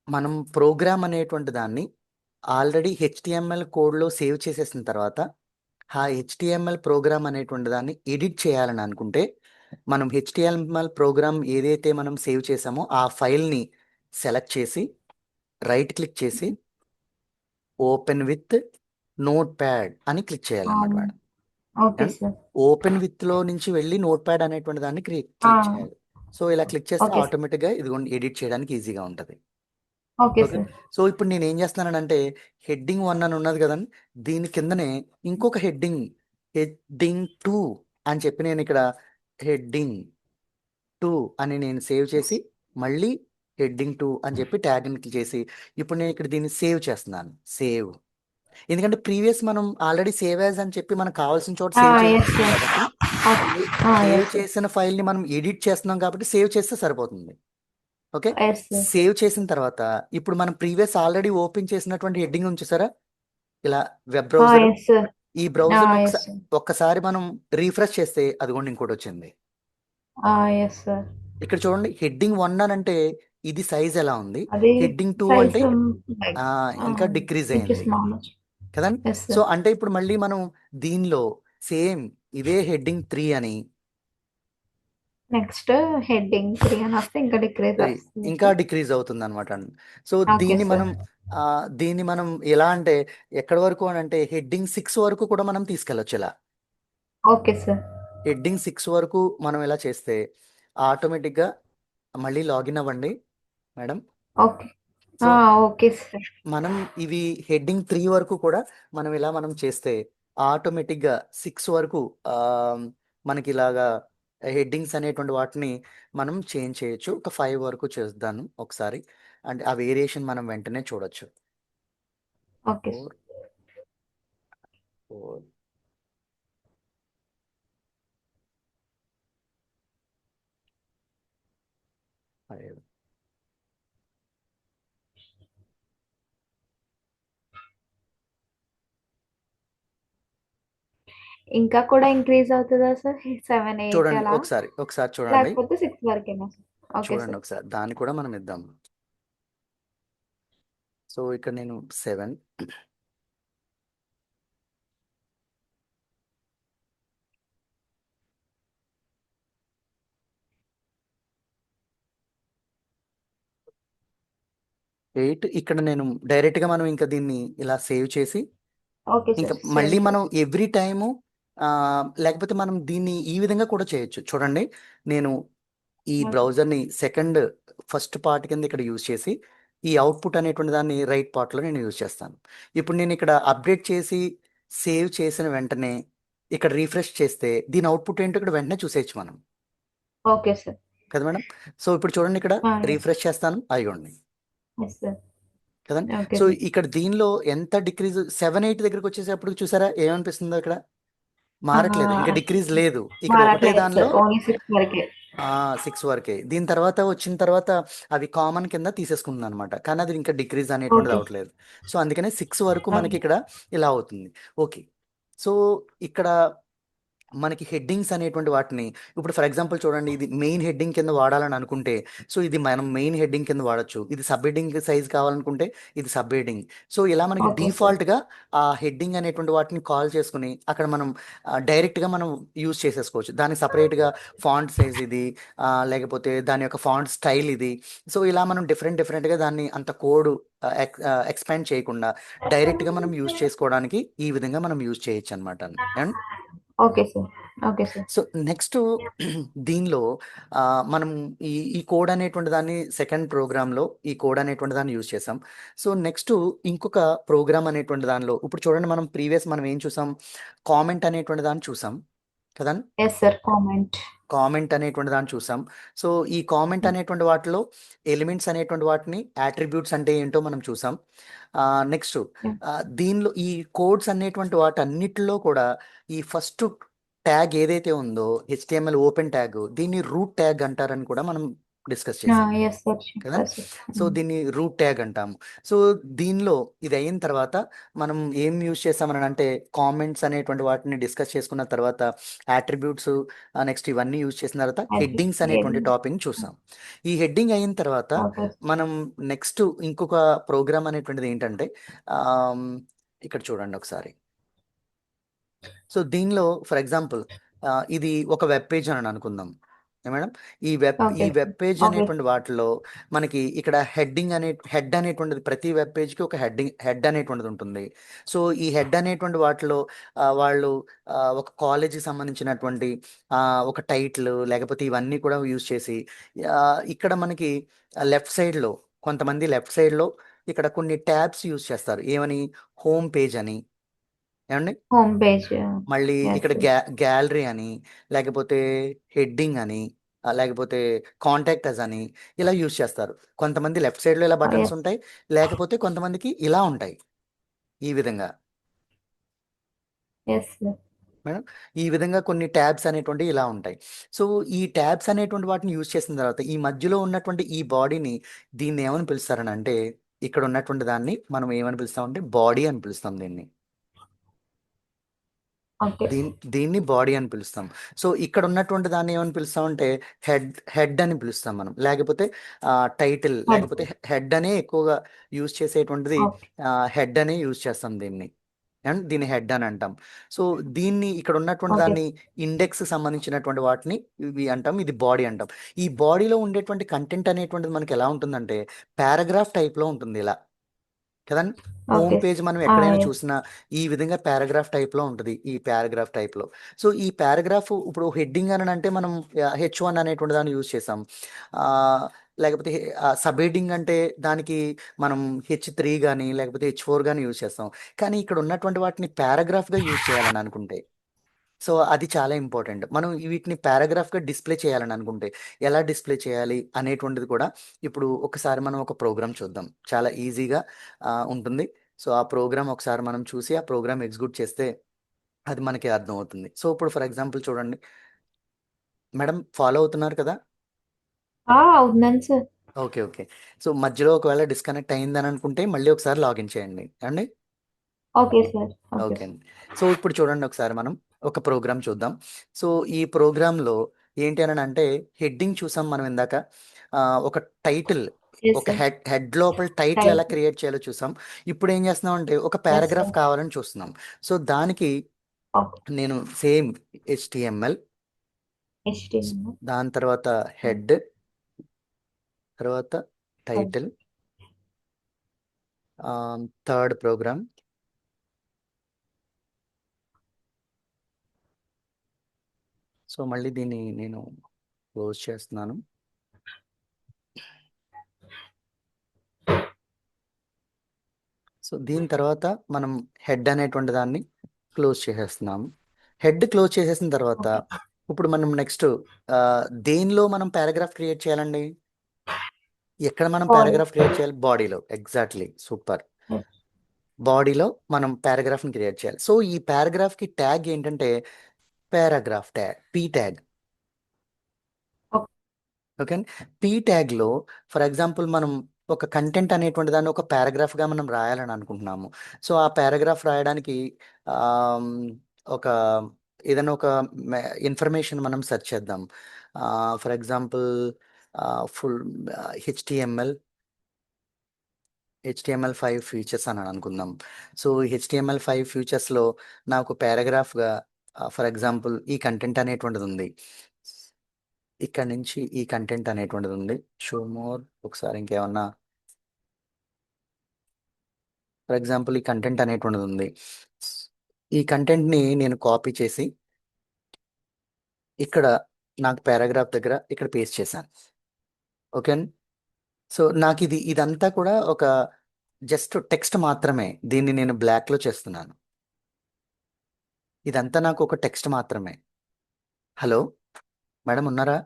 మనం ప్రోగ్రామ్ అనేటువంటి దాన్ని ఆల్రెడీ హెచ్టిఎంఎల్ కోడ్లో సేవ్ చేసేసిన తర్వాత ఆ హెచ్టిఎంఎల్ ప్రోగ్రామ్ అనేటువంటి దాన్ని ఎడిట్ చేయాలని అనుకుంటే మనం హెచ్టిఎంఎల్ ప్రోగ్రామ్ ఏదైతే మనం సేవ్ చేసామో ఆ ఫైల్ని సెలెక్ట్ చేసి రైట్ క్లిక్ చేసి ఓపెన్ విత్ నోట్ ప్యాడ్ అని క్లిక్ చేయాలన్నమాట అవును. Madam. Okay and sir. Open విత్లో నుంచి వెళ్ళి నోట్ ప్యాడ్ అనేటువంటి దాన్ని ఆ! క్లిక్ చేయాలి. సో ఇలా క్లిక్ చేస్తే ఓకే సార్. ఆటోమేటిక్గా ఇదిగోండి ఎడిట్ చేయడానికి ఈజీగా ఉంటుంది. Okay okay. సార్. సో ఇప్పుడు నేను ఏం చేస్తున్నానంటే హెడ్డింగ్ 1 అని ఉన్నది కదండి. దీని కిందనే ఇంకొక హెడ్డింగ్ 2 అని చెప్పి నేను ఇక్కడ హెడ్డింగ్ 2 అని నేను సేవ్ చేసి మళ్ళీ హెడ్డింగ్ 2 అని చెప్పి ట్యాగ్ క్లిక్ చేసి ఇప్పుడు నేను ఇక్కడ దీన్ని సేవ్ చేస్తున్నాను. సేవ్. ఎందుకంటే ప్రీవియస్ మనం ఆల్రెడీ సేవ్ యాజ్ అని చెప్పి మనకు కావాల్సిన చోట సేవ్ యెస్ చేసేసుకున్నాం సార్. కాబట్టి ఓకే. Save yes sir. చేసిన ఫైల్ని మనం ఎడిట్ చేస్తున్నాం కాబట్టి సేవ్ చేస్తే సరిపోతుంది. ఓకే. Yes sir. సేవ్ చేసిన తర్వాత ఇప్పుడు మనం ప్రీవియస్ ఆల్రెడీ ఓపెన్ చేసినటువంటి హెడ్డింగ్ ఉంచేసారా ఇలా వెబ్ బ్రౌజర్ యెస్ సార్. ఈ బ్రౌజర్ని యెస్ సార్. ఒక్కసారి మనం రీఫ్రెష్ చేస్తే అదిగోండి ఇంకోటి వచ్చింది. Yes sir. ఇక్కడ చూడండి హెడ్డింగ్ 1 అని అంటే ఇది సైజ్ ఎలా ఉంది, అది హెడ్డింగ్ 2 సైజ్ అంటే లైక్ ఆ, ఇంకా డిక్రీజ్ ఇంచెస్ అయింది స్మాల్. కదండి. Yes so sir. అంటే ఇప్పుడు మళ్ళీ మనం దీనిలో సేమ్ ఇదే హెడ్డింగ్ 3 అని నెక్స్ట్ హెడ్డింగ్ 3 అని వస్తే ఇంకా డిక్రీజ్ 3 వస్తుంది ఇంకా సార్. డిక్రీజ్ అవుతుంది అనమాట. So okay sir. ఆ, దీన్ని మనం ఎలా అంటే ఎక్కడి వరకు అని అంటే హెడ్డింగ్ 6 వరకు కూడా మనం తీసుకెళ్ళొచ్చు ఇలా. Okay sir. హెడ్డింగ్ 6 వరకు మనం ఇలా చేస్తే ఆటోమేటిక్గా మళ్ళీ లాగిన్ అవ్వండి madam. Okay. So okay sir. మనం ఇవి హెడ్డింగ్ 3 వరకు కూడా మనం చేస్తే ఆటోమేటిక్గా 6 వరకు ఆ, మనకి ఇలాగా హెడ్డింగ్స్ అనేటువంటి వాటిని మనం చేంజ్ చేయొచ్చు. ఒక 5 వరకు చేద్దాను ఒకసారి. అంటే ఆ వేరియేషన్ మనం వెంటనే చూడొచ్చు. Okay sir. 4 4 5 ఇంకా కూడా ఇంక్రీజ్ అవుతుందా సార్? 7, 8 చూడండి అలా? ఒకసారి చూడండి. లేకపోతే 6 వరకేనా సార్? ఓకే చూడండి సార్. ఒకసారి దాన్ని కూడా మనం ఇద్దాం. సో ఇక్కడ నేను 7 8 ఇక్కడ నేను డైరెక్ట్గా మనం ఇంకా దీన్ని ఇలా సేవ్ చేసి ఓకే ఇంకా సార్. సేవ్ మళ్ళీ మనం చేసి ఎవ్రీ టైము లేకపోతే మనం దీన్ని ఈ విధంగా కూడా చేయొచ్చు. చూడండి నేను ఈ ఓకే. బ్రౌజర్ని ఫస్ట్ పార్ట్ కింద ఇక్కడ యూజ్ చేసి ఈ అవుట్పుట్ అనేటువంటి దాన్ని రైట్ పార్ట్లో నేను యూజ్ చేస్తాను. ఇప్పుడు నేను ఇక్కడ అప్డేట్ చేసి సేవ్ చేసిన వెంటనే ఇక్కడ రీఫ్రెష్ చేస్తే దీని అవుట్పుట్ ఏంటో ఇక్కడ వెంటనే చూసేయచ్చు మనం ఓకే సార్. కదా మేడం. సో ఇప్పుడు చూడండి ఇక్కడ ఎస్. రీఫ్రెష్ చేస్తాను అయ్యండి ఎస్ సార్. కదండి. Okay so sir. ఇక్కడ దీనిలో ఎంత డిక్రీజ్ 7, 8 దగ్గరకు వచ్చేసేపటికి చూసారా ఏమనిపిస్తుందో ఇక్కడ ఆ, మారట్లేదు, ఇంకా డిక్రీజ్ లేదు ఇక్కడ ఒకటే మారట్లేదు దానిలో సార్. ఓన్లీ 6 వరకే. 6 వరకే. దీని తర్వాత వచ్చిన తర్వాత అవి కామన్ కింద తీసేసుకుంటుంది అనమాట, కానీ అది ఇంకా డిక్రీజ్ అనేటువంటిది ఓకే. అవ్వట్లేదు. సో అందుకనే 6 వరకు మనకి ఓకే. ఇక్కడ ఇలా అవుతుంది. ఓకే. సో ఇక్కడ మనకి హెడ్డింగ్స్ అనేటువంటి వాటిని ఇప్పుడు ఫర్ ఎగ్జాంపుల్ చూడండి ఇది మెయిన్ హెడ్డింగ్ కింద వాడాలని అనుకుంటే సో ఇది మనం మెయిన్ హెడ్డింగ్ కింద వాడచ్చు. ఇది సబ్ హెడ్డింగ్ సైజ్ కావాలనుకుంటే ఇది సబ్ హెడ్డింగ్. సో ఇలా మనకి ఓకే సార్. డిఫాల్ట్గా ఆ హెడ్డింగ్ అనేటువంటి వాటిని కాల్ చేసుకుని అక్కడ మనం డైరెక్ట్గా మనం యూజ్ చేసేసుకోవచ్చు. దానికి సపరేట్గా ఫాంట్ సైజ్ ఇది లేకపోతే దాని యొక్క ఫాంట్ స్టైల్ ఇది. సో ఇలా మనం డిఫరెంట్గా దాన్ని అంత కోడ్ ఎక్స్పాండ్ చేయకుండా డైరెక్ట్గా మనం యూజ్ చేసుకోవడానికి ఈ విధంగా మనం యూజ్ చేయొచ్చు అనమాట. And okay sir. Okay sir. So next దీనిలో ఆ, మనం ఈ ఈ కోడ్ అనేటువంటి దాన్ని సెకండ్ ప్రోగ్రాంలో ఈ కోడ్ అనేటువంటి దాన్ని యూజ్ చేసాం. సో నెక్స్ట్ ఇంకొక ప్రోగ్రామ్ అనేటువంటి దానిలో ఇప్పుడు చూడండి మనం ప్రీవియస్ మనం ఏం చూసాం, కామెంట్ అనేటువంటి దాన్ని చూసాం కదా. Yes sir. కామెంట్. కామెంట్ అనేటువంటి దాన్ని చూసాం. సో ఈ కామెంట్ అనేటువంటి వాటిలో ఎలిమెంట్స్ అనేటువంటి వాటిని యాట్రిబ్యూట్స్ అంటే ఏంటో మనం చూసాం. నెక్స్ట్ దీనిలో ఈ కోడ్స్ అనేటువంటి వాటన్నిటిలో కూడా ఈ ఫస్ట్ ట్యాగ్ ఏదైతే ఉందో హెచ్టిఎంఎల్ ఓపెన్ ట్యాగ్ దీన్ని రూట్ ట్యాగ్ అంటారని కూడా మనం డిస్కస్ చేసాం ఎస్ సార్ కదా. చెప్పారు సార్. సో దీన్ని రూట్ ట్యాగ్ అంటాము. సో దీనిలో ఇది అయిన తర్వాత మనం ఏం యూజ్ చేస్తామని అంటే కామెంట్స్ అనేటువంటి వాటిని డిస్కస్ చేసుకున్న తర్వాత యాట్రిబ్యూట్స్ నెక్స్ట్ ఇవన్నీ యూజ్ చేసిన తర్వాత అది హెడ్డింగ్స్ అనేటువంటి టాపిక్ చూసాం. ఈ హెడ్డింగ్ అయిన తర్వాత ఓకే మనం నెక్స్ట్ ఇంకొక ప్రోగ్రామ్ అనేటువంటిది ఏంటంటే ఆమ్, ఇక్కడ చూడండి ఒకసారి. సో దీనిలో ఫర్ ఎగ్జాంపుల్ ఇది ఒక వెబ్ పేజ్ అని అనుకుందాం మేడం. ఈ ఓకే వెబ్ పేజ్ ఓకే అనేటువంటి వాటిలో మనకి ఇక్కడ హెడ్ అనేటువంటిది ప్రతి వెబ్ పేజ్కి ఒక హెడ్ అనేటువంటిది ఉంటుంది. సో ఈ హెడ్ అనేటువంటి వాటిలో వాళ్ళు ఒక కాలేజీకి సంబంధించినటువంటి ఒక టైటిల్ లేకపోతే ఇవన్నీ కూడా యూజ్ చేసి ఆ, ఇక్కడ మనకి లెఫ్ట్ సైడ్లో కొంతమంది లెఫ్ట్ సైడ్లో ఇక్కడ కొన్ని ట్యాబ్స్ యూజ్ చేస్తారు. ఏమని హోమ్ పేజ్ అని ఏమండి, హోమ్ పేజ్. మళ్ళీ ఎస్ ఇక్కడ గ్యాలరీ అని లేకపోతే హెడ్డింగ్ అని లేకపోతే కాంటాక్టర్స్ అని ఇలా యూజ్ చేస్తారు. కొంతమంది లెఫ్ట్ సైడ్లో ఇలా బటన్స్ ఎస్ ఉంటాయి, లేకపోతే కొంతమందికి ఇలా ఉంటాయి ఈ విధంగా ఎస్ సార్. మేడం. ఈ విధంగా కొన్ని ట్యాబ్స్ అనేటువంటి ఇలా ఉంటాయి. సో ఈ ట్యాబ్స్ అనేటువంటి వాటిని యూజ్ చేసిన తర్వాత ఈ మధ్యలో ఉన్నటువంటి ఈ బాడీని దీన్ని ఏమని పిలుస్తారని అంటే ఇక్కడ ఉన్నటువంటి దాన్ని మనం ఏమని పిలుస్తామంటే బాడీ అని పిలుస్తాం దీన్ని. ఓకే దీన్ని బాడీ అని పిలుస్తాం. సో ఇక్కడ ఉన్నటువంటి దాన్ని ఏమని పిలుస్తామంటే హెడ్ అని పిలుస్తాం మనం, లేకపోతే టైటిల్, లేకపోతే హెడ్ అనే ఎక్కువగా యూజ్ చేసేటువంటిది ఓకే హెడ్ అనే యూజ్ చేస్తాం దీన్ని, అండ్ దీన్ని హెడ్ అని అంటాం. సో దీన్ని ఇక్కడ ఉన్నటువంటి ఓకే దాన్ని ఇండెక్స్ సంబంధించినటువంటి వాటిని ఇవి అంటాం, ఇది బాడీ అంటాం. ఈ బాడీలో ఉండేటువంటి కంటెంట్ అనేటువంటిది మనకి ఎలా ఉంటుందంటే పారాగ్రాఫ్ టైప్లో ఉంటుంది ఇలా కదండి. హోమ్ ఓకే పేజ్ మనం ఎక్కడైనా ఎస్ చూసినా ఈ విధంగా పారాగ్రాఫ్ టైప్లో ఉంటుంది, ఈ పారాగ్రాఫ్ టైప్లో. సో ఈ పారాగ్రాఫ్ ఇప్పుడు హెడ్డింగ్ అని అంటే మనం H1 అనేటువంటి దాన్ని యూజ్ చేసాం. ఆ, లేకపోతే సబ్ హెడ్డింగ్ అంటే దానికి మనం H3 కానీ లేకపోతే H4 కానీ యూజ్ చేస్తాం. కానీ ఇక్కడ ఉన్నటువంటి వాటిని పారాగ్రాఫ్గా యూజ్ చేయాలని అనుకుంటే సో అది చాలా ఇంపార్టెంట్. మనం వీటిని పారాగ్రాఫ్గా డిస్ప్లే చేయాలని అనుకుంటే ఎలా డిస్ప్లే చేయాలి అనేటువంటిది కూడా ఇప్పుడు ఒకసారి మనం ఒక ప్రోగ్రామ్ చూద్దాం, చాలా ఈజీగా ఉంటుంది. సో ఆ ప్రోగ్రామ్ ఒకసారి మనం చూసి ఆ ప్రోగ్రామ్ ఎగ్జిక్యూట్ చేస్తే అది మనకి అర్థమవుతుంది. సో ఇప్పుడు ఫర్ ఎగ్జాంపుల్ చూడండి మేడం, ఫాలో అవుతున్నారు కదా. అవుతున్నాను సార్. Okay okay. సో మధ్యలో ఒకవేళ డిస్కనెక్ట్ అయిందని అనుకుంటే మళ్ళీ ఒకసారి లాగిన్ చేయండి అండి. Okay sir. ఓకే ఓకే అండి. సో ఇప్పుడు చూడండి ఒకసారి మనం ఒక ప్రోగ్రామ్ చూద్దాం. సో ఈ ప్రోగ్రాంలో ఏంటి అని అంటే హెడ్డింగ్ చూసాం మనం ఇందాక, ఒక టైటిల్, ఎస్ ఒక సార్. హెడ్ లోపల టైటిల్ ఎలా రైట్. క్రియేట్ చేయాలో చూసాం. ఇప్పుడు ఏం చేస్తున్నాం అంటే ఒక ఎస్ పారాగ్రాఫ్ సార్. కావాలని చూస్తున్నాం. సో దానికి ఓకే నేను సేమ్ HTML, HTML. దాని తర్వాత హెడ్, తర్వాత okay title, third programme. So మళ్ళీ దీన్ని నేను క్లోజ్ చేస్తున్నాను. సో దీని తర్వాత మనం హెడ్ అనేటువంటి దాన్ని క్లోజ్ చేసేస్తున్నాము. హెడ్ క్లోజ్ చేసేసిన తర్వాత ఇప్పుడు మనం నెక్స్ట్ దేనిలో మనం పారాగ్రాఫ్ క్రియేట్ చేయాలండి, ఎక్కడ మనం బాడీ. పారాగ్రాఫ్ క్రియేట్ చేయాలి, బాడీలో. Exactly, super. బాడీలో మనం పారాగ్రాఫ్ని క్రియేట్ చేయాలి. సో ఈ పారాగ్రాఫ్కి ట్యాగ్ ఏంటంటే paragraph tag, P tag. Okay. P ట్యాగ్లో ఫర్ ఎగ్జాంపుల్ మనం ఒక కంటెంట్ అనేటువంటి దాన్ని ఒక పారాగ్రాఫ్గా మనం రాయాలని అనుకుంటున్నాము. సో ఆ పారాగ్రాఫ్ రాయడానికి ఆమ్, ఒక ఏదైనా ఒక ఇన్ఫర్మేషన్ మనం సెర్చ్ చేద్దాం. For example full HTML HTML5 features అని అనుకుందాం. సో HTML5 ఫీచర్స్లో నాకు పారాగ్రాఫ్గా ఫర్ ఎగ్జాంపుల్ ఈ కంటెంట్ అనేటువంటిది ఉంది, ఇక్కడ నుంచి ఈ కంటెంట్ అనేటువంటిది ఉంది. షో మోర్, ఒకసారి ఇంకేమన్నా, ఫర్ ఎగ్జాంపుల్ ఈ కంటెంట్ అనేటువంటిది ఉంది. ఈ కంటెంట్ని నేను కాపీ చేసి ఇక్కడ నాకు పారాగ్రాఫ్ దగ్గర ఇక్కడ పేస్ట్ చేశాను. ఓకే. సో నాకు ఇదంతా కూడా ఒక జస్ట్ టెక్స్ట్ మాత్రమే, దీన్ని నేను బ్లాక్లో చేస్తున్నాను. ఇదంతా నాకు ఒక టెక్స్ట్ మాత్రమే. హలో మేడం ఉన్నారా?